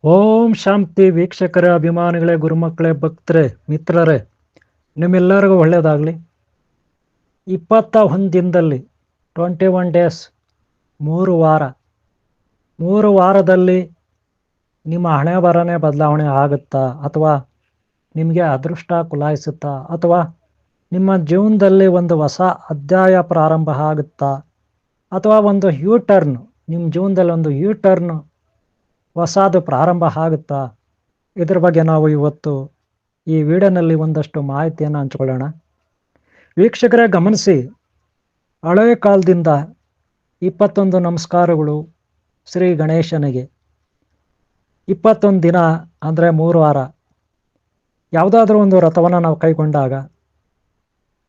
ಓಂ ಶಾಂತಿ ವೀಕ್ಷಕರೇ, ಅಭಿಮಾನಿಗಳೇ, ಗುರುಮಕ್ಕಳೇ, ಭಕ್ತರೇ, ಮಿತ್ರರೇ, ನಿಮ್ಮೆಲ್ಲರಿಗೂ ಒಳ್ಳೆಯದಾಗಲಿ. 21 ದಿನದಲ್ಲಿ 21 ಡೇಸ್, 3 ವಾರದಲ್ಲಿ ನಿಮ್ಮ ಹಣೆ ಬರನೇ ಬದಲಾವಣೆ ಆಗುತ್ತಾ, ಅಥವಾ ನಿಮಗೆ ಅದೃಷ್ಟ ಕುಲಾಯಿಸುತ್ತಾ, ಅಥವಾ ನಿಮ್ಮ ಜೀವನದಲ್ಲಿ ಒಂದು ಹೊಸ ಅಧ್ಯಾಯ ಪ್ರಾರಂಭ ಆಗುತ್ತಾ, ಅಥವಾ ಒಂದು ಟರ್ನ್, ನಿಮ್ಮ ಜೀವನದಲ್ಲಿ ಒಂದು ಟರ್ನ್ ಹೊಸದು ಪ್ರಾರಂಭ ಆಗುತ್ತಾ, ಇದ್ರ ಬಗ್ಗೆ ನಾವು ಇವತ್ತು ಈ ವಿಡಿಯೋನಲ್ಲಿ ಒಂದಷ್ಟು ಮಾಹಿತಿಯನ್ನು ಹಂಚಿಕೊಳ್ಳೋಣ. ವೀಕ್ಷಕರೇ ಗಮನಿಸಿ, ಹಳೆಯ ಕಾಲದಿಂದ 21 ನಮಸ್ಕಾರಗಳು ಶ್ರೀ ಗಣೇಶನಿಗೆ. 21 ದಿನ ಅಂದರೆ 3 ವಾರ. ಯಾವುದಾದ್ರೂ ಒಂದು ವ್ರತವನ್ನು ನಾವು ಕೈಗೊಂಡಾಗ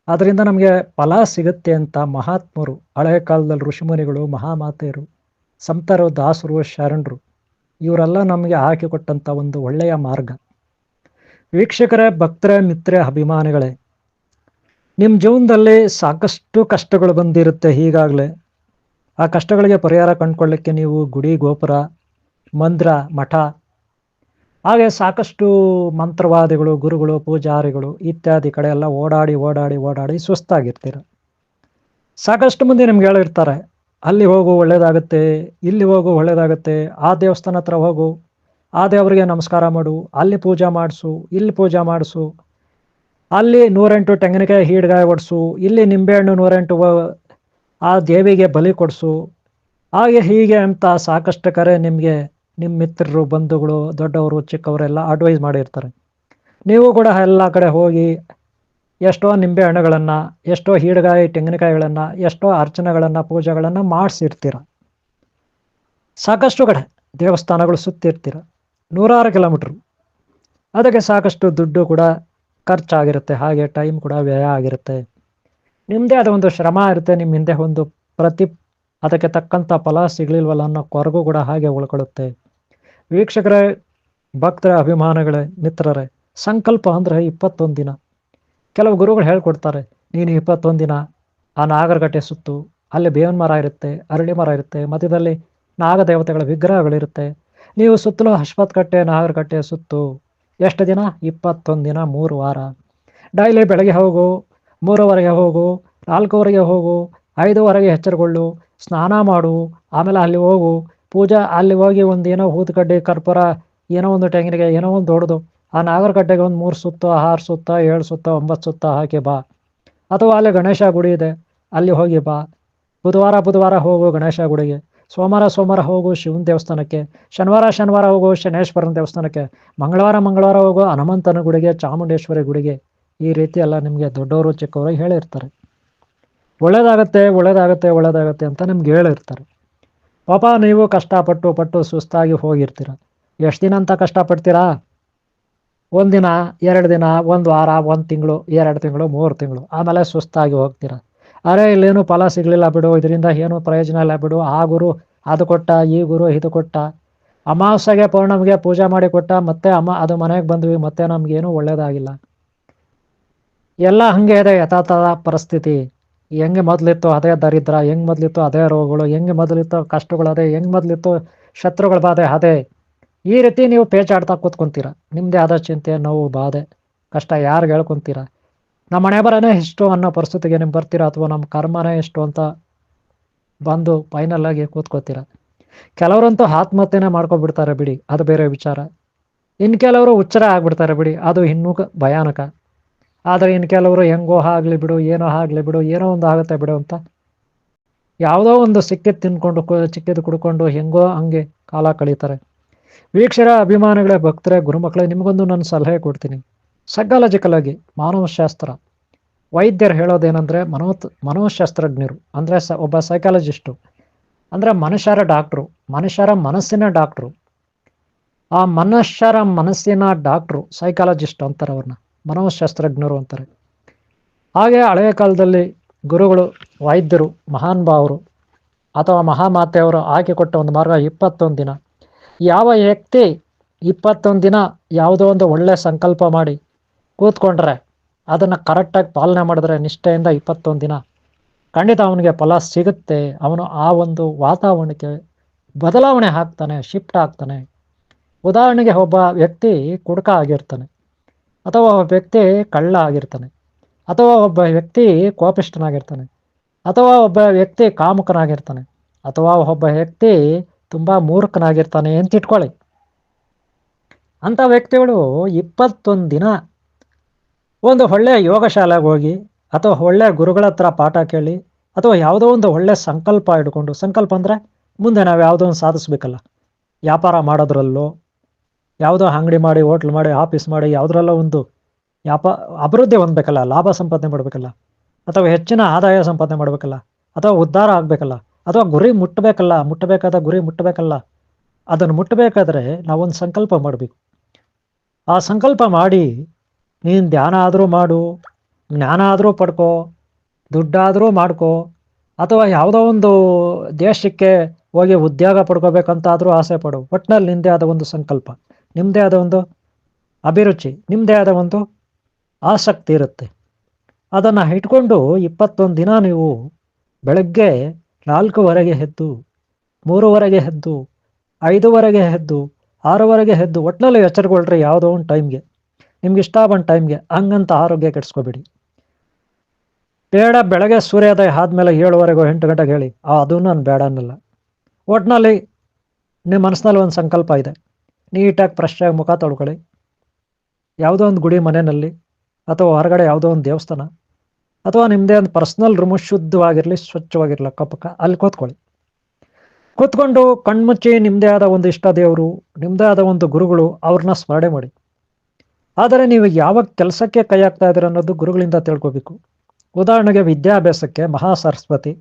ಅದರಿಂದ ನಮಗೆ ಫಲ ಸಿಗುತ್ತೆ ಅಂತ ಮಹಾತ್ಮರು, ಹಳೆಯ ಕಾಲದಲ್ಲಿ ಋಷಿಮುನಿಗಳು, ಮಹಾಮಾತೆಯರು, ಸಂತರು, ದಾಸರು, ಶರಣರು, ಇವರೆಲ್ಲ ನಮಗೆ ಹಾಕಿಕೊಟ್ಟಂಥ ಒಂದು ಒಳ್ಳೆಯ ಮಾರ್ಗ. ವೀಕ್ಷಕರೇ, ಭಕ್ತರೇ, ಮಿತ್ರರೇ, ಅಭಿಮಾನಿಗಳೇ, ನಿಮ್ಮ ಜೀವನದಲ್ಲಿ ಸಾಕಷ್ಟು ಕಷ್ಟಗಳು ಬಂದಿರುತ್ತೆ. ಈಗಾಗಲೇ ಆ ಕಷ್ಟಗಳಿಗೆ ಪರಿಹಾರ ಕಂಡುಕೊಳ್ಳಿಕ್ಕೆ ನೀವು ಗುಡಿ, ಗೋಪುರ, ಮಂದಿರ, ಮಠ, ಹಾಗೆ ಸಾಕಷ್ಟು ಮಂತ್ರವಾದಿಗಳು, ಗುರುಗಳು, ಪೂಜಾರಿಗಳು ಇತ್ಯಾದಿ ಕಡೆ ಎಲ್ಲ ಓಡಾಡಿ ಸುಸ್ತಾಗಿರ್ತೀರ. ಸಾಕಷ್ಟು ಮಂದಿ ನಿಮ್ಗೆ ಹೇಳಿರ್ತಾರೆ, ಅಲ್ಲಿ ಹೋಗು ಒಳ್ಳೇದಾಗುತ್ತೆ, ಇಲ್ಲಿ ಹೋಗು ಒಳ್ಳೇದಾಗುತ್ತೆ, ಆ ದೇವಸ್ಥಾನ ಹತ್ರ ಹೋಗು, ಆ ದೇವರಿಗೆ ನಮಸ್ಕಾರ ಮಾಡು, ಅಲ್ಲಿ ಪೂಜೆ ಮಾಡಿಸು, ಇಲ್ಲಿ ಪೂಜೆ ಮಾಡಿಸು, ಅಲ್ಲಿ 108 ತೆಂಗಿನಕಾಯಿ ಹೀಡ್ಗಾಯಿ ಒಡಿಸು, ಇಲ್ಲಿ ನಿಂಬೆಹಣ್ಣು 108 ಆ ದೇವಿಗೆ ಬಲಿ ಕೊಡಿಸು, ಹಾಗೆ ಹೀಗೆ ಅಂತ ಸಾಕಷ್ಟು ಕರೆ ನಿಮಗೆ ನಿಮ್ಮ ಮಿತ್ರರು, ಬಂಧುಗಳು, ದೊಡ್ಡವರು, ಚಿಕ್ಕವರೆಲ್ಲ ಅಡ್ವೈಸ್ ಮಾಡಿರ್ತಾರೆ. ನೀವು ಕೂಡ ಎಲ್ಲ ಕಡೆ ಹೋಗಿ ಎಷ್ಟೋ ನಿಂಬೆ ಹಣ್ಣುಗಳನ್ನು, ಎಷ್ಟೋ ಹೀಡ್ಗಾಯಿ ತೆಂಗಿನಕಾಯಿಗಳನ್ನು, ಎಷ್ಟೋ ಅರ್ಚನೆಗಳನ್ನು, ಪೂಜೆಗಳನ್ನು ಮಾಡಿಸಿರ್ತೀರ. ಸಾಕಷ್ಟು ಕಡೆ ದೇವಸ್ಥಾನಗಳು ಸುತ್ತಿರ್ತೀರ, 100 ಕಿಲೋಮೀಟ್ರು. ಅದಕ್ಕೆ ಸಾಕಷ್ಟು ದುಡ್ಡು ಕೂಡ ಖರ್ಚಾಗಿರುತ್ತೆ, ಹಾಗೆ ಟೈಮ್ ಕೂಡ ವ್ಯಯ ಆಗಿರುತ್ತೆ. ನಿಮ್ಮದೇ ಆದ ಒಂದು ಶ್ರಮ ಇರುತ್ತೆ, ನಿಮ್ಮ ಹಿಂದೆ ಒಂದು ಅದಕ್ಕೆ ತಕ್ಕಂಥ ಫಲ ಸಿಗಲಿಲ್ವಲ್ಲ ಅನ್ನೋ ಕೊರಗು ಕೂಡ ಹಾಗೆ ಉಳ್ಕೊಳ್ಳುತ್ತೆ. ವೀಕ್ಷಕರೇ, ಭಕ್ತರ, ಅಭಿಮಾನಿಗಳೇ, ಮಿತ್ರರೇ, ಸಂಕಲ್ಪ ಅಂದರೆ 21 ದಿನ. ಕೆಲವು ಗುರುಗಳು ಹೇಳ್ಕೊಡ್ತಾರೆ, ನೀನು 21 ದಿನ ಆ ನಾಗರಗಟ್ಟೆ ಸುತ್ತು, ಅಲ್ಲಿ ಬೇವಿನ ಮರ ಇರುತ್ತೆ, ಅರಳಿ ಮರ ಇರುತ್ತೆ, ಮಧ್ಯದಲ್ಲಿ ನಾಗದೇವತೆಗಳ ವಿಗ್ರಹಗಳಿರುತ್ತೆ, ನೀವು ಸುತ್ತಲೂ ಅಶ್ವತ್ಥಕಟ್ಟೆ, ನಾಗರಗಟ್ಟೆ ಸುತ್ತು. ಎಷ್ಟು ದಿನ? 21 ದಿನ, 3 ವಾರ. ಡೈಲಿ ಬೆಳಗ್ಗೆ ಹೋಗು, 3:30 ಹೋಗು, 4:00 ಹೋಗು, 5:00 ಎಚ್ಚರಗೊಳ್ಳು, ಸ್ನಾನ ಮಾಡು, ಆಮೇಲೆ ಅಲ್ಲಿ ಹೋಗು, ಪೂಜಾ, ಅಲ್ಲಿ ಹೋಗಿ ಒಂದು ಏನೋ ಊದುಕಡ್ಡಿ, ಕರ್ಪೂರ, ಏನೋ ಒಂದು ತೆಂಗಿನಕಾಯಿ, ಏನೋ ಒಂದು ದೊಡ್ಡದು, ಆ ನಾಗರಗಟ್ಟೆಗೆ ಒಂದು 3 ಸುತ್ತ, 6 ಸುತ್ತ, 7 ಸುತ್ತ, 9 ಸುತ್ತ ಹಾಕಿ ಬಾ. ಅಥವಾ ಅಲ್ಲಿ ಗಣೇಶ ಗುಡಿ ಇದೆ, ಅಲ್ಲಿ ಹೋಗಿ ಬಾ. ಬುಧವಾರ ಹೋಗು ಗಣೇಶ ಗುಡಿಗೆ, ಸೋಮವಾರ ಹೋಗು ಶಿವನ ದೇವಸ್ಥಾನಕ್ಕೆ, ಶನಿವಾರ ಹೋಗು ಶನೇಶ್ವರನ ದೇವಸ್ಥಾನಕ್ಕೆ, ಮಂಗಳವಾರ ಹೋಗು ಹನುಮಂತನ ಗುಡಿಗೆ, ಚಾಮುಂಡೇಶ್ವರಿ ಗುಡಿಗೆ. ಈ ರೀತಿ ಎಲ್ಲ ನಿಮಗೆ ದೊಡ್ಡವರು, ಚಿಕ್ಕವರು ಹೇಳಿರ್ತಾರೆ. ಒಳ್ಳೇದಾಗತ್ತೆ ಅಂತ ನಿಮ್ಗೆ ಹೇಳಿರ್ತಾರೆ. ಪಾಪ ನೀವು ಕಷ್ಟಪಟ್ಟು ಸುಸ್ತಾಗಿ ಹೋಗಿರ್ತೀರ. ಎಷ್ಟು ದಿನ ಅಂತ ಕಷ್ಟಪಡ್ತೀರಾ? 1 ದಿನ, 2 ದಿನ, 1 ವಾರ, 1 ತಿಂಗಳು, 2 ತಿಂಗಳು, 3 ತಿಂಗಳು, ಆಮೇಲೆ ಸುಸ್ತಾಗಿ ಹೋಗ್ತೀರ. ಅರೆ ಇಲ್ಲೇನು ಫಲ ಸಿಗಲಿಲ್ಲ ಬಿಡು, ಇದರಿಂದ ಏನು ಪ್ರಯೋಜನ ಇಲ್ಲ ಬಿಡು, ಆ ಗುರು ಅದು ಕೊಟ್ಟ, ಈ ಗುರು ಇದು ಕೊಟ್ಟ, ಅಮಾವಾಸ್ಯೆಗೆ ಪೌರ್ಣಮಿಗೆ ಪೂಜೆ ಮಾಡಿ ಕೊಟ್ಟ, ಮತ್ತೆ ಅದು ಮನೆಗೆ ಬಂದ್ವಿ, ಮತ್ತೆ ನಮಗೇನು ಒಳ್ಳೇದಾಗಿಲ್ಲ. ಎಲ್ಲ ಹಾಗೆ ಇದೆ ಯಥಾತಥ ಪರಿಸ್ಥಿತಿ. ಹೆಂಗೆ ಮೊದಲಿತ್ತು ಅದೇ ದರಿದ್ರ, ಹೆಂಗೆ ಮೊದಲಿತ್ತು ಅದೇ ರೋಗಗಳು, ಹೆಂಗೆ ಮೊದಲಿತ್ತು ಕಷ್ಟಗಳು ಅದೇ, ಹೆಂಗೆ ಮೊದಲಿತ್ತು ಶತ್ರುಗಳ ಬಾಧೆ ಅದೇ. ಈ ರೀತಿ ನೀವು ಪೇಚಾಡ್ತಾ ಕೂತ್ಕೊಂತೀರ. ನಿಮ್ಮದೇ ಆದ ಚಿಂತೆ, ನೋವು, ಬಾಧೆ, ಕಷ್ಟ ಯಾರಿಗೆ ಹೇಳ್ಕೊತೀರ? ನಮ್ಮ ಹಣೆ ಬರನೇ ಎಷ್ಟು ಅನ್ನೋ ಪರಿಸ್ಥಿತಿಗೆ ನೀವು ಬರ್ತೀರಾ, ಅಥವಾ ನಮ್ಮ ಕರ್ಮನೇ ಎಷ್ಟು ಅಂತ ಬಂದು ಫೈನಲ್ ಆಗಿ ಕೂತ್ಕೋತೀರ. ಕೆಲವರಂತೂ ಆತ್ಮಹತ್ಯೆನೇ ಮಾಡ್ಕೊಬಿಡ್ತಾರೆ ಬಿಡಿ, ಅದು ಬೇರೆ ವಿಚಾರ. ಇನ್ನು ಕೆಲವರು ಹುಚ್ಚರ ಆಗ್ಬಿಡ್ತಾರೆ ಬಿಡಿ, ಅದು ಇನ್ನೂ ಭಯಾನಕ. ಆದರೆ ಇನ್ನು ಕೆಲವರು ಹೆಂಗೋ ಆಗಲಿ ಬಿಡು, ಏನೋ ಆಗಲಿ ಬಿಡು, ಏನೋ ಒಂದು ಆಗುತ್ತೆ ಬಿಡು ಅಂತ ಯಾವುದೋ ಒಂದು ಚಿಕ್ಕಿದ್ದು ಕುಡ್ಕೊಂಡು ಹೆಂಗೋ ಹಂಗೆ ಕಾಲ ಕಳೀತಾರೆ. ವೀಕ್ಷರ, ಅಭಿಮಾನಿಗಳೇ, ಭಕ್ತರೇ, ಗುರುಮಕ್ಕಳೇ, ನಿಮಗೊಂದು ನಾನು ಸಲಹೆ ಕೊಡ್ತೀನಿ. ಸೈಕಾಲಜಿಕಲ್ ಆಗಿ, ಮಾನವಶಾಸ್ತ್ರ ವೈದ್ಯರು ಹೇಳೋದೇನೆಂದರೆ, ಮನೋಶಾಸ್ತ್ರಜ್ಞರು ಅಂದರೆ ಒಬ್ಬ ಸೈಕಾಲಜಿಸ್ಟು ಅಂದರೆ ಮನುಷ್ಯರ ಡಾಕ್ಟ್ರು, ಮನುಷ್ಯರ ಮನಸ್ಸಿನ ಡಾಕ್ಟ್ರು. ಆ ಮನುಷ್ಯರ ಮನಸ್ಸಿನ ಡಾಕ್ಟ್ರು ಸೈಕಾಲಜಿಸ್ಟ್ ಅಂತಾರೆ, ಅವ್ರನ್ನ ಮನೋಶಾಸ್ತ್ರಜ್ಞರು ಅಂತಾರೆ. ಹಾಗೆ ಹಳೆಯ ಕಾಲದಲ್ಲಿ ಗುರುಗಳು, ವೈದ್ಯರು, ಮಹಾನ್ ಭಾವರು ಅಥವಾ ಮಹಾಮಾತೆಯವರು ಹಾಕಿಕೊಟ್ಟ ಒಂದು ಮಾರ್ಗ 21 ದಿನ. ಯಾವ ವ್ಯಕ್ತಿ 21 ದಿನ ಯಾವುದೋ ಒಂದು ಒಳ್ಳೆಯ ಸಂಕಲ್ಪ ಮಾಡಿ ಕೂತ್ಕೊಂಡ್ರೆ, ಅದನ್ನು ಕರೆಕ್ಟಾಗಿ ಪಾಲನೆ ಮಾಡಿದ್ರೆ, ನಿಷ್ಠೆಯಿಂದ 21 ದಿನ ಖಂಡಿತ ಅವನಿಗೆ ಫಲ ಸಿಗುತ್ತೆ. ಅವನು ಆ ಒಂದು ವಾತಾವರಣಕ್ಕೆ ಬದಲಾವಣೆ ಆಗ್ತಾನೆ, ಶಿಫ್ಟ್ ಆಗ್ತಾನೆ. ಉದಾಹರಣೆಗೆ ಒಬ್ಬ ವ್ಯಕ್ತಿ ಕುಡುಕ ಆಗಿರ್ತಾನೆ, ಅಥವಾ ಒಬ್ಬ ವ್ಯಕ್ತಿ ಕಳ್ಳ ಆಗಿರ್ತಾನೆ, ಅಥವಾ ಒಬ್ಬ ವ್ಯಕ್ತಿ ಕೋಪಿಷ್ಠನಾಗಿರ್ತಾನೆ, ಅಥವಾ ಒಬ್ಬ ವ್ಯಕ್ತಿ ಕಾಮುಕನಾಗಿರ್ತಾನೆ, ಅಥವಾ ಒಬ್ಬ ವ್ಯಕ್ತಿ ತುಂಬ ಮೂರ್ಖನಾಗಿರ್ತಾನೆ ಅಂತ ಇಟ್ಕೊಳ್ಳಿ. ಅಂಥ ವ್ಯಕ್ತಿಗಳು 21 ದಿನ ಒಂದು ಒಳ್ಳೆಯ ಯೋಗ ಶಾಲೆಗೆ ಹೋಗಿ, ಅಥವಾ ಒಳ್ಳೆಯ ಗುರುಗಳ ಹತ್ರ ಪಾಠ ಕೇಳಿ, ಅಥವಾ ಯಾವುದೋ ಒಂದು ಒಳ್ಳೆಯ ಸಂಕಲ್ಪ ಹಿಡ್ಕೊಂಡು, ಸಂಕಲ್ಪ ಅಂದರೆ ಮುಂದೆ ನಾವು ಯಾವುದೋ ಒಂದು ಸಾಧಿಸ್ಬೇಕಲ್ಲ, ವ್ಯಾಪಾರ ಮಾಡೋದ್ರಲ್ಲೋ, ಯಾವುದೋ ಅಂಗಡಿ ಮಾಡಿ, ಹೋಟ್ಲ್ ಮಾಡಿ, ಆಫೀಸ್ ಮಾಡಿ, ಯಾವುದ್ರಲ್ಲೋ ಒಂದು ಅಭಿವೃದ್ಧಿ ಹೊಂದಬೇಕಲ್ಲ, ಲಾಭ ಸಂಪಾದನೆ ಮಾಡಬೇಕಲ್ಲ, ಅಥವಾ ಹೆಚ್ಚಿನ ಆದಾಯ ಸಂಪಾದನೆ ಮಾಡಬೇಕಲ್ಲ, ಅಥವಾ ಉದ್ಧಾರ ಆಗಬೇಕಲ್ಲ, ಅಥವಾ ಗುರಿ ಮುಟ್ಟಬೇಕಾದ ಗುರಿ ಮುಟ್ಟಬೇಕಲ್ಲ. ಅದನ್ನು ಮುಟ್ಟಬೇಕಾದ್ರೆ ನಾವೊಂದು ಸಂಕಲ್ಪ ಮಾಡಬೇಕು. ಆ ಸಂಕಲ್ಪ ಮಾಡಿ ನೀನು ಧ್ಯಾನ ಆದರೂ ಮಾಡು, ಜ್ಞಾನ ಆದರೂ ಪಡ್ಕೋ, ದುಡ್ಡಾದರೂ ಮಾಡ್ಕೋ, ಅಥವಾ ಯಾವುದೋ ಒಂದು ದೇಶಕ್ಕೆ ಹೋಗಿ ಉದ್ಯೋಗ ಪಡ್ಕೋಬೇಕಂತಾದರೂ ಆಸೆ ಪಡು. ಒಟ್ಟಿನಲ್ಲಿ ನಿಮ್ಮದೇ ಆದ ಒಂದು ಸಂಕಲ್ಪ, ನಿಮ್ಮದೇ ಆದ ಒಂದು ಅಭಿರುಚಿ, ನಿಮ್ಮದೇ ಆದ ಒಂದು ಆಸಕ್ತಿ ಇರುತ್ತೆ. ಅದನ್ನು ಇಟ್ಕೊಂಡು 21 ದಿನ ನೀವು ಬೆಳಗ್ಗೆ 4:00 ಎದ್ದು, 3:00 ಎದ್ದು, 5:00 ಎದ್ದು, 6:00 ಎದ್ದು, ಒಟ್ಟಿನಲ್ಲಿ ಎಚ್ಚರಗೊಳ್ರಿ ಯಾವುದೋ ಒಂದು ಟೈಮ್ಗೆ, ನಿಮ್ಗೆ ಇಷ್ಟ ಬಂದ ಟೈಮ್ಗೆ. ಹಂಗಂತ ಆರೋಗ್ಯ ಕೆಡಿಸ್ಕೋಬೇಡಿ. ಬೇಡ ಬೆಳಗ್ಗೆ ಸೂರ್ಯೋದಯ ಆದಮೇಲೆ 7:00 8 ಗಂಟೆಗೆ ಹೇಳಿ, ಅದು ನಾನು ಬೇಡ ಅನ್ನಲ್ಲ. ಒಟ್ಟಿನಲ್ಲಿ ನಿಮ್ಮ ಮನಸ್ಸಿನಲ್ಲಿ ಒಂದು ಸಂಕಲ್ಪ ಇದೆ, ನೀಟಾಗಿ ಫ್ರೆಶ್ ಆಗಿ ಮುಖ ತೊಳ್ಕೊಳ್ಳಿ. ಯಾವುದೋ ಒಂದು ಗುಡಿ ಮನೆಯಲ್ಲಿ, ಅಥವಾ ಹೊರಗಡೆ ಯಾವುದೋ ಒಂದು ದೇವಸ್ಥಾನ, ಅಥವಾ ನಿಮ್ಮದೇ ಒಂದು ಪರ್ಸ್ನಲ್ ರೂಮು ಶುದ್ಧವಾಗಿರಲಿ, ಸ್ವಚ್ಛವಾಗಿರಲಿ, ಅಕ್ಕಪಕ್ಕ ಅಲ್ಲಿ ಕೂತ್ಕೊಂಡು ಕಣ್ಮುಚ್ಚಿ ನಿಮ್ಮದೇ ಆದ ಒಂದು ಇಷ್ಟ ದೇವರು, ನಿಮ್ಮದೇ ಆದ ಒಂದು ಗುರುಗಳು, ಅವ್ರನ್ನ ಸ್ಮರಣೆ ಮಾಡಿ. ಆದರೆ ನೀವು ಯಾವ ಕೆಲಸಕ್ಕೆ ಕೈ ಹಾಕ್ತಾ ಇದ್ದೀರ ಅನ್ನೋದು ಗುರುಗಳಿಂದ ತಿಳ್ಕೊಬೇಕು. ಉದಾಹರಣೆಗೆ ವಿದ್ಯಾಭ್ಯಾಸಕ್ಕೆ ಮಹಾ ಸರಸ್ವತಿ,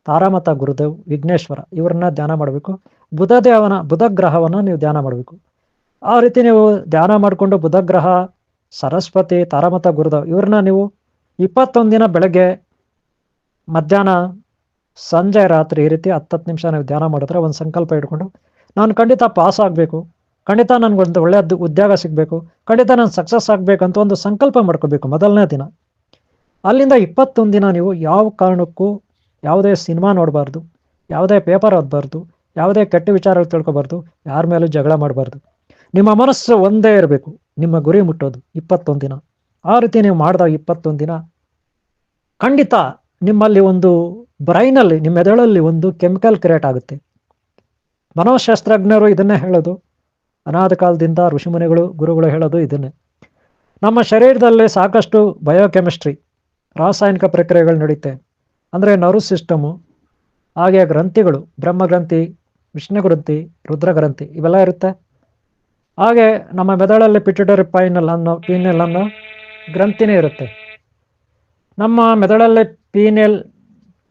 ತಾರಾಮತ ಗುರುದೇವ್, ವಿಘ್ನೇಶ್ವರ ಇವರನ್ನ ಧ್ಯಾನ ಮಾಡಬೇಕು. ಬುಧ ಗ್ರಹವನ್ನು ನೀವು ಧ್ಯಾನ ಮಾಡಬೇಕು. ಆ ರೀತಿ ನೀವು ಧ್ಯಾನ ಮಾಡಿಕೊಂಡು ಬುಧ ಗ್ರಹ, ಸರಸ್ವತಿ, ತಾರಾಮತ ಗುರುದೇವ್ ಇವ್ರನ್ನ ನೀವು 21 ದಿನ ಬೆಳಗ್ಗೆ, ಮಧ್ಯಾಹ್ನ, ಸಂಜೆ, ರಾತ್ರಿ ಈ ರೀತಿ 10 ನಿಮಿಷ ನೀವು ಧ್ಯಾನ ಮಾಡಿದ್ರೆ, ಒಂದು ಸಂಕಲ್ಪ ಇಟ್ಕೊಂಡು ನಾನು ಖಂಡಿತ ಪಾಸ್ ಆಗಬೇಕು, ಖಂಡಿತ ನನಗೊಂದು ಒಳ್ಳೆಯ ಉದ್ಯೋಗ ಸಿಗಬೇಕು, ಖಂಡಿತ ನಾನು ಸಕ್ಸಸ್ ಆಗಬೇಕಂತ ಒಂದು ಸಂಕಲ್ಪ ಮಾಡ್ಕೋಬೇಕು ಮೊದಲನೇ ದಿನ. ಅಲ್ಲಿಂದ 21 ದಿನ ನೀವು ಯಾವ ಕಾರಣಕ್ಕೂ ಯಾವುದೇ ಸಿನಿಮಾ ನೋಡಬಾರ್ದು, ಯಾವುದೇ ಪೇಪರ್ ಓದಬಾರ್ದು, ಯಾವುದೇ ಕೆಟ್ಟ ವಿಚಾರ ತಿಳ್ಕೊಬಾರ್ದು, ಯಾರ ಮೇಲೂ ಜಗಳ ಮಾಡಬಾರ್ದು. ನಿಮ್ಮ ಮನಸ್ಸು ಒಂದೇ ಇರಬೇಕು, ನಿಮ್ಮ ಗುರಿ ಮುಟ್ಟೋದು 21 ದಿನ. ಆ ರೀತಿ ನೀವು ಮಾಡಿದಾಗ 21 ದಿನ ಖಂಡಿತ ನಿಮ್ಮಲ್ಲಿ ಒಂದು ಬ್ರೈನಲ್ಲಿ, ನಿಮ್ಮ ಮೆದುಳಲ್ಲಿ ಒಂದು ಕೆಮಿಕಲ್ ಕ್ರಿಯೇಟ್ ಆಗುತ್ತೆ. ಮನೋಶಾಸ್ತ್ರಜ್ಞರು ಇದನ್ನೇ ಹೇಳೋದು, ಅನಾದ ಕಾಲದಿಂದ ಋಷಿಮುನಿಗಳು, ಗುರುಗಳು ಹೇಳೋದು ಇದನ್ನೇ. ನಮ್ಮ ಶರೀರದಲ್ಲಿ ಸಾಕಷ್ಟು ಬಯೋಕೆಮಿಸ್ಟ್ರಿ, ರಾಸಾಯನಿಕ ಪ್ರಕ್ರಿಯೆಗಳು ನಡೀತೆ. ಅಂದರೆ ನರ್ವ್ ಸಿಸ್ಟಮು, ಹಾಗೆ ಗ್ರಂಥಿಗಳು, ಬ್ರಹ್ಮಗ್ರಂಥಿ, ವಿಷ್ಣು ಗ್ರಂಥಿ, ರುದ್ರಗ್ರಂಥಿ ಇವೆಲ್ಲ ಇರುತ್ತೆ. ಹಾಗೆ ನಮ್ಮ ಮೆದುಳಲ್ಲಿ ಪಿಟ್ಯುಟರಿ ಪೈನಲ್ ಅನ್ನೋ ಗ್ರಂಥಿನೇ ಇರುತ್ತೆ. ನಮ್ಮ ಮೆದುಳಲ್ಲಿ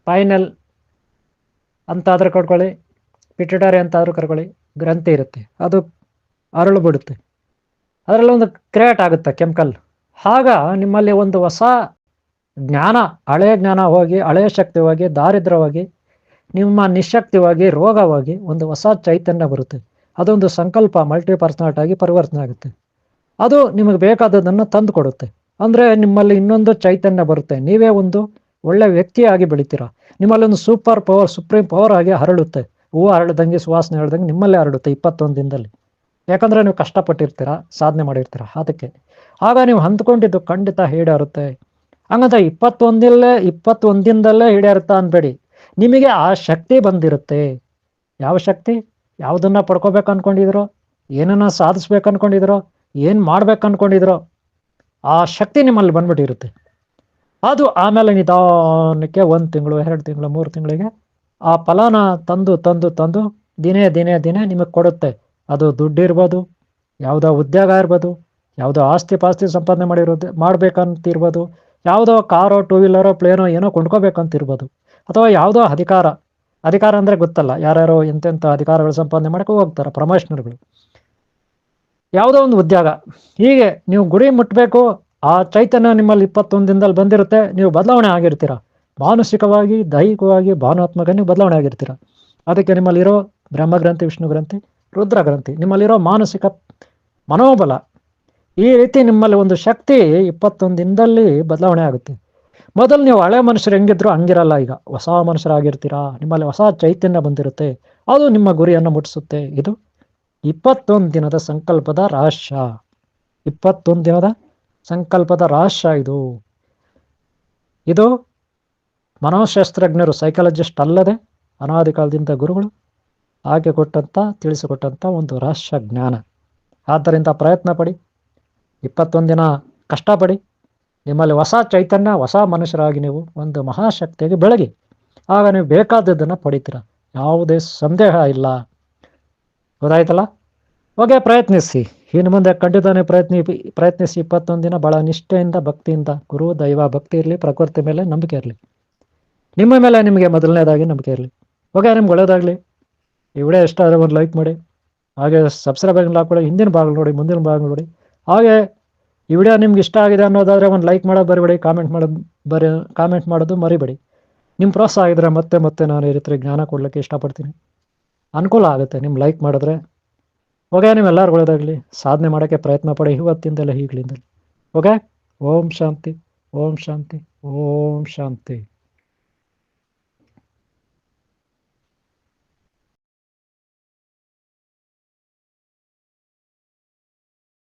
ಪೈನಲ್ ಅಂತಾದರೂ ಕರ್ಕೊಳ್ಳಿ, ಪಿಟ್ಯುಟರಿ ಅಂತಾದರೂ ಕರ್ಕೊಳ್ಳಿ, ಗ್ರಂಥಿ ಇರುತ್ತೆ. ಅದು ಅರಳು ಬಿಡುತ್ತೆ, ಅದರಲ್ಲಿ ಒಂದು ಕ್ರಿಯೇಟ್ ಆಗುತ್ತೆ ಕೆಮಿಕಲ್. ಆಗ ನಿಮ್ಮಲ್ಲಿ ಒಂದು ಹೊಸ ಜ್ಞಾನ, ಹಳೆಯ ಜ್ಞಾನ ಹೋಗಿ, ಹಳೆಯ ಶಕ್ತಿ ಹೋಗಿ, ದಾರಿದ್ರ್ಯವಾಗಿ, ನಿಮ್ಮ ನಿಶಕ್ತಿವಾಗಿ, ರೋಗವಾಗಿ ಒಂದು ಹೊಸ ಚೈತನ್ಯ ಬರುತ್ತೆ. ಅದೊಂದು ಸಂಕಲ್ಪ ಮಲ್ಟಿ ಪರ್ಸನಾಲಿಟಿ ಆಗಿ ಪರಿವರ್ತನೆ ಆಗುತ್ತೆ. ಅದು ನಿಮಗೆ ಬೇಕಾದದನ್ನು ತಂದು ಕೊಡುತ್ತೆ. ಅಂದರೆ ನಿಮ್ಮಲ್ಲಿ ಇನ್ನೊಂದು ಚೈತನ್ಯ ಬರುತ್ತೆ, ನೀವೇ ಒಂದು ಒಳ್ಳೆ ವ್ಯಕ್ತಿಯಾಗಿ ಬೆಳಿತೀರ. ನಿಮ್ಮಲ್ಲಿ ಒಂದು ಸೂಪರ್ ಪವರ್, ಸುಪ್ರೀಂ ಪವರ್ ಆಗಿ ಹರಳುತ್ತೆ. ಹೂವು ಹರಳ್ದಂಗೆ, ಸುವಾಸನೆ ಹರಳ್ದಂಗೆ ನಿಮ್ಮಲ್ಲೇ ಹರಡುತ್ತೆ 21 ದಿನದಲ್ಲಿ. ಯಾಕಂದರೆ ನೀವು ಕಷ್ಟಪಟ್ಟಿರ್ತೀರ, ಸಾಧನೆ ಮಾಡಿರ್ತೀರ. ಅದಕ್ಕೆ ಆಗ ನೀವು ಅಂದ್ಕೊಂಡಿದ್ದು ಖಂಡಿತ ಈಡೇರುತ್ತೆ. ಹಂಗಂತ 21 ದಿನದಲ್ಲೇ ಈಡೇರುತ್ತಾ ಅನ್ಬೇಡಿ. ನಿಮಗೆ ಆ ಶಕ್ತಿ ಬಂದಿರುತ್ತೆ. ಯಾವ ಶಕ್ತಿ? ಯಾವುದನ್ನ ಪಡ್ಕೋಬೇಕು ಅನ್ಕೊಂಡಿದ್ರೋ, ಏನನ್ನ ಸಾಧಿಸ್ಬೇಕು ಅನ್ಕೊಂಡಿದ್ರೋ, ಏನು ಮಾಡ್ಬೇಕು ಅನ್ಕೊಂಡಿದ್ರೋ, ಆ ಶಕ್ತಿ ನಿಮ್ಮಲ್ಲಿ ಬಂದ್ಬಿಟ್ಟಿರುತ್ತೆ. ಅದು ಆಮೇಲೆ ನಿಧಾನಕ್ಕೆ 1 ತಿಂಗಳು, 2 ತಿಂಗಳು, 3 ತಿಂಗಳಿಗೆ ಆ ಫಲನ ತಂದು ದಿನೇ ನಿಮಗೆ ಕೊಡುತ್ತೆ. ಅದು ದುಡ್ಡು ಇರ್ಬೋದು, ಯಾವುದೋ ಉದ್ಯೋಗ ಇರ್ಬೋದು, ಯಾವುದೋ ಆಸ್ತಿ ಪಾಸ್ತಿ ಸಂಪಾದನೆ ಮಾಡ್ಬೇಕಂತಿರ್ಬೋದು, ಯಾವುದೋ ಕಾರೋ, 2 ವೀಲರೋ, ಪ್ಲೇನೋ ಏನೋ ಕೊಂಡ್ಕೋಬೇಕಂತಿರ್ಬೋದು, ಅಥವಾ ಯಾವುದೋ ಅಧಿಕಾರ ಅಂದರೆ ಗೊತ್ತಲ್ಲ, ಯಾರ್ಯಾರೋ ಎಂತೆಂಥ ಅಧಿಕಾರಗಳು ಸಂಪಾದನೆ ಮಾಡೋಕ್ಕೆ ಹೋಗ್ತಾರೆ, ಪ್ರಮೋಷನರ್ಗಳು, ಯಾವುದೋ ಒಂದು ಉದ್ಯೋಗ. ಹೀಗೆ ನೀವು ಗುರಿ ಮುಟ್ಟಬೇಕು. ಆ ಚೈತನ್ಯ ನಿಮ್ಮಲ್ಲಿ 21 ದಿನದಲ್ಲಿ ಬಂದಿರುತ್ತೆ. ನೀವು ಬದಲಾವಣೆ ಆಗಿರ್ತೀರ, ಮಾನಸಿಕವಾಗಿ, ದೈಹಿಕವಾಗಿ, ಭಾವನಾತ್ಮಕ ನೀವು ಬದಲಾವಣೆ ಆಗಿರ್ತೀರ. ಅದಕ್ಕೆ ನಿಮ್ಮಲ್ಲಿರೋ ಬ್ರಹ್ಮಗ್ರಂಥಿ, ವಿಷ್ಣು ಗ್ರಂಥಿ, ರುದ್ರ ಗ್ರಂಥಿ, ನಿಮ್ಮಲ್ಲಿರೋ ಮಾನಸಿಕ ಮನೋಬಲ, ಈ ರೀತಿ ನಿಮ್ಮಲ್ಲಿ ಒಂದು ಶಕ್ತಿ 21 ದಿನದಲ್ಲಿ ಬದಲಾವಣೆ ಆಗುತ್ತೆ. ಮೊದಲು ನೀವು ಹಳೆ ಮನುಷ್ಯರು ಹೆಂಗಿದ್ರು ಹಂಗಿರಲ್ಲ, ಈಗ ಹೊಸ ಮನುಷ್ಯರಾಗಿರ್ತೀರಾ. ನಿಮ್ಮಲ್ಲಿ ಹೊಸ ಚೈತನ್ಯ ಬಂದಿರುತ್ತೆ, ಅದು ನಿಮ್ಮ ಗುರಿಯನ್ನು ಮುಟ್ಟಿಸುತ್ತೆ. ಇದು 21 ದಿನದ ಸಂಕಲ್ಪದ ರಹಸ್ಯ. 21 ದಿನದ ಸಂಕಲ್ಪದ ರಹಸ್ಯ ಇದು. ಇದು ಮನೋಶಾಸ್ತ್ರಜ್ಞರು, ಸೈಕಾಲಜಿಸ್ಟ್ ಅಲ್ಲದೆ ಅನಾದಿ ಕಾಲದಿಂದ ಗುರುಗಳು ಹಾಗೆ ತಿಳಿಸಿಕೊಟ್ಟಂಥ ಒಂದು ರಹಸ್ಯ ಜ್ಞಾನ. ಆದ್ದರಿಂದ ಪ್ರಯತ್ನ ಪಡಿ, 21 ದಿನ ಕಷ್ಟಪಡಿ. ನಿಮ್ಮಲ್ಲಿ ಹೊಸ ಚೈತನ್ಯ, ಹೊಸ ಮನುಷ್ಯರಾಗಿ ನೀವು ಒಂದು ಮಹಾಶಕ್ತಿಯಾಗಿ ಬೆಳಗಿ. ಆಗ ನೀವು ಬೇಕಾದದ್ದನ್ನು ಪಡಿತೀರ, ಯಾವುದೇ ಸಂದೇಹ ಇಲ್ಲ. ಗೊತ್ತಾಯ್ತಲ್ಲ? ಓಕೆ, ಪ್ರಯತ್ನಿಸಿ. ಇನ್ನು ಮುಂದೆ ಖಂಡಿತನೇ ಪ್ರಯತ್ನಿಸಿ. 21 ದಿನ ಭಾಳ ನಿಷ್ಠೆಯಿಂದ, ಭಕ್ತಿಯಿಂದ, ಗುರು ದೈವ ಭಕ್ತಿ ಇರಲಿ, ಪ್ರಕೃತಿ ಮೇಲೆ ನಂಬಿಕೆ ಇರಲಿ, ನಿಮ್ಮ ಮೇಲೆ ನಿಮಗೆ ಮೊದಲನೇದಾಗಿ ನಂಬಿಕೆ ಇರಲಿ. ಓಕೆ, ನಿಮ್ಗೆ ಒಳ್ಳೆಯದಾಗಲಿ. ಈ ವಿಡಿಯೋ ಇಷ್ಟ ಆದರೆ ಒಂದು ಲೈಕ್ ಮಾಡಿ, ಹಾಗೆ ಸಬ್ಸ್ಕ್ರೈಬ್ ಹಾಕೊಳ್ಳಿ. ಹಿಂದಿನ ಭಾಗ ನೋಡಿ, ಮುಂದಿನ ಭಾಗ ನೋಡಿ. ಹಾಗೆ ಈ ವಿಡಿಯೋ ನಿಮ್ಗೆ ಇಷ್ಟ ಆಗಿದೆ ಅನ್ನೋದಾದರೆ ಒಂದು ಲೈಕ್ ಮಾಡೋದು ಬರಿಬೇಡಿ, ಕಾಮೆಂಟ್ ಮಾಡೋದು ಮರಿಬೇಡಿ. ನಿಮ್ಮ ಪ್ರೋತ್ಸಾಹ ಆಗಿದ್ರೆ ಮತ್ತೆ ಮತ್ತೆ ನಾನು ಈ ರೀತಿ ಜ್ಞಾನ ಕೊಡಲಿಕ್ಕೆ ಇಷ್ಟಪಡ್ತೀನಿ. ಅನುಕೂಲ ಆಗುತ್ತೆ ನಿಮ್ಮ ಲೈಕ್ ಮಾಡಿದ್ರೆ. ಓಕೆ, ನಿಮ್ಮೆಲ್ಲರಿಗೂ ಒಳ್ಳೆಯದಾಗಲಿ. ಸಾಧನೆ ಮಾಡೋಕ್ಕೆ ಪ್ರಯತ್ನ ಪಡಿ, ಇವತ್ತಿಂದಲೇ ಈಗಲಿಂದಲೇ. ಓಕೆ, ಓಂ ಶಾಂತಿ, ಓಂ ಶಾಂತಿ, ಓಂ ಶಾಂತಿ.